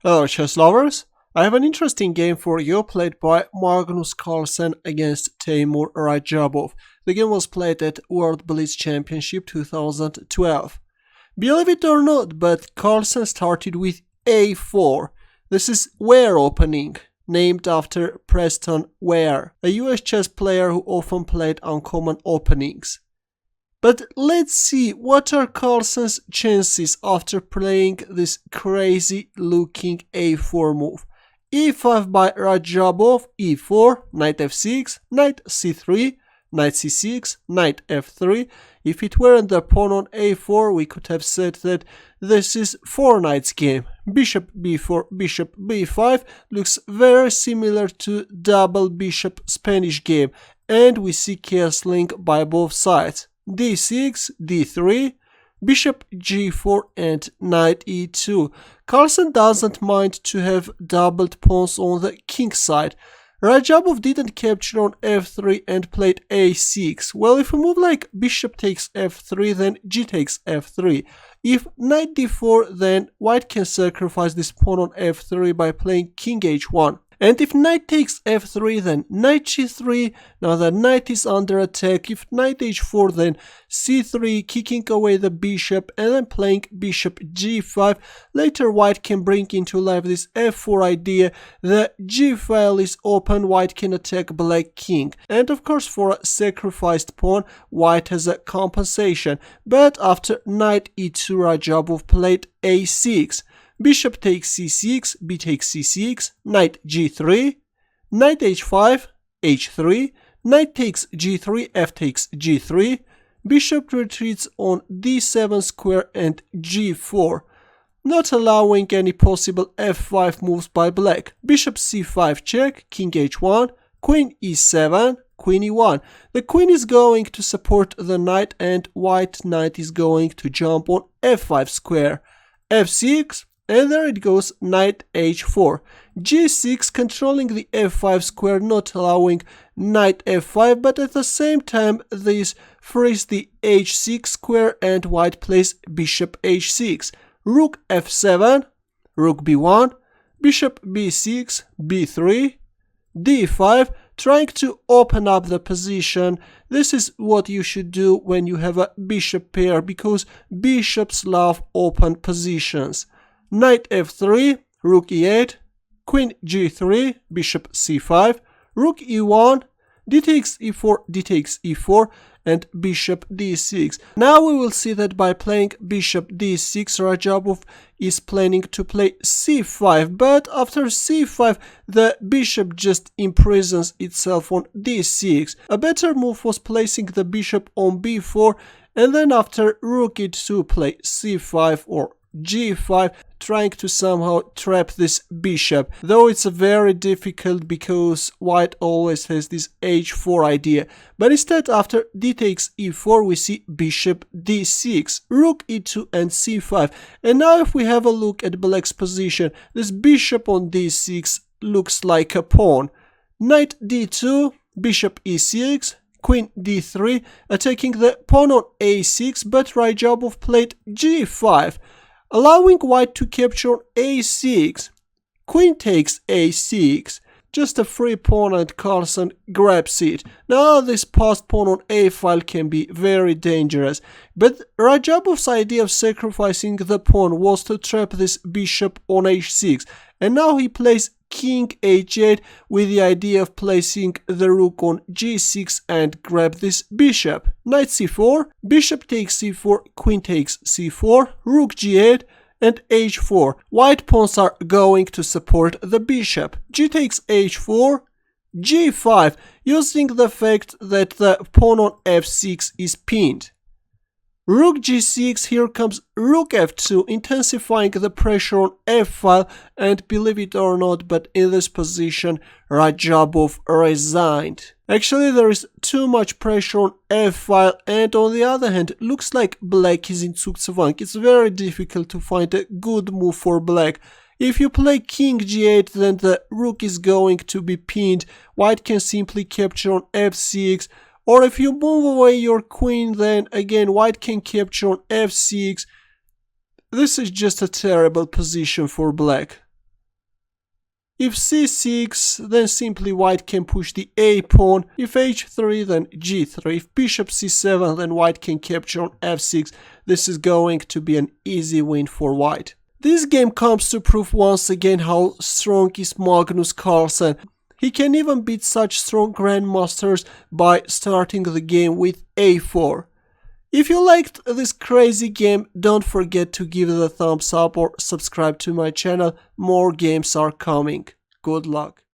Hello chess lovers, I have an interesting game for you played by Magnus Carlsen against Teimour Radjabov. The game was played at World Blitz Championship 2012. Believe it or not, but Carlsen started with A4. This is Ware opening, named after Preston Ware, a US chess player who often played uncommon openings. But let's see what are Carlsen's chances after playing this crazy looking A4 move. E5 by Radjabov, E4, knight F6, knight C3, knight C6, knight F3. If it weren't the pawn on A4, we could have said that this is 4 knights game. Bishop B4, bishop B5 looks very similar to double bishop Spanish game, and we see castling by both sides. D6, D3, bishop G4 and knight E2. Carlsen doesn't mind to have doubled pawns on the king side. Radjabov didn't capture on F3 and played A6. Well, if we move like bishop takes F3, then G takes F3. If knight D4, then white can sacrifice this pawn on F3 by playing king H1. And if knight takes F3, then knight G3, now the knight is under attack. If knight H4, then C3, kicking away the bishop, and then playing bishop G5. Later white can bring into life this F4 idea. The G file is open, white can attack black king. And of course for a sacrificed pawn, white has a compensation. But after knight E2, Radjabov played A6. Bishop takes c6, b takes c6, knight g3, knight h5, h3, knight takes g3, f takes g3, bishop retreats on d7 square and g4, not allowing any possible f5 moves by black. Bishop c5 check, king h1, queen e7, queen e1. The queen is going to support the knight and white knight is going to jump on f5 square, f6, and there it goes, knight h4, g6 controlling the f5 square, not allowing knight f5, but at the same time this frees the h6 square and white plays bishop h6, rook f7, rook b1, bishop b6, b3, d5, trying to open up the position. This is what you should do when you have a bishop pair, because bishops love open positions. Knight f3, rook e8, queen g3, bishop c5, rook e1, d takes e4, d takes e4, and bishop d6. Now we will see that by playing bishop d6, Radjabov is planning to play c5, but after c5 the bishop just imprisons itself on d6. A better move was placing the bishop on b4, and then after rook e2 play c5 or g5, trying to somehow trap this bishop, though it's very difficult because white always has this h4 idea. But instead, after d takes e4, we see bishop d6, rook e2 and c5. And now if we have a look at black's position, this bishop on d6 looks like a pawn. Knight d2, bishop e6, queen d3, attacking the pawn on a6, but Radjabov played g5, allowing white to capture a6. Queen takes a6, just a free pawn and Carlsen grabs it. Now this passed pawn on a file can be very dangerous, but Radjabov's idea of sacrificing the pawn was to trap this bishop on h6, and now he plays king h8 with the idea of placing the rook on g6 and grab this bishop. Knight c4, bishop takes c4, queen takes c4, rook g8 and h4. White pawns are going to support the bishop. G takes h4, g5, using the fact that the pawn on f6 is pinned. Rook g6, here comes rook f2, intensifying the pressure on f-file, and believe it or not, but in this position Radjabov resigned. Actually there is too much pressure on f-file, and on the other hand, looks like black is in Zugzwang. It's very difficult to find a good move for black. If you play king g8, then the rook is going to be pinned, white can simply capture on f6, or if you move away your queen, then again white can capture on f6. This is just a terrible position for black. If c6, then simply white can push the a pawn. If h3, then g3. If bishop c7, then white can capture on f6. This is going to be an easy win for white. This game comes to prove once again how strong is Magnus Carlsen. He can even beat such strong grandmasters by starting the game with a4. If you liked this crazy game, don't forget to give it a thumbs up or subscribe to my channel. More games are coming. Good luck.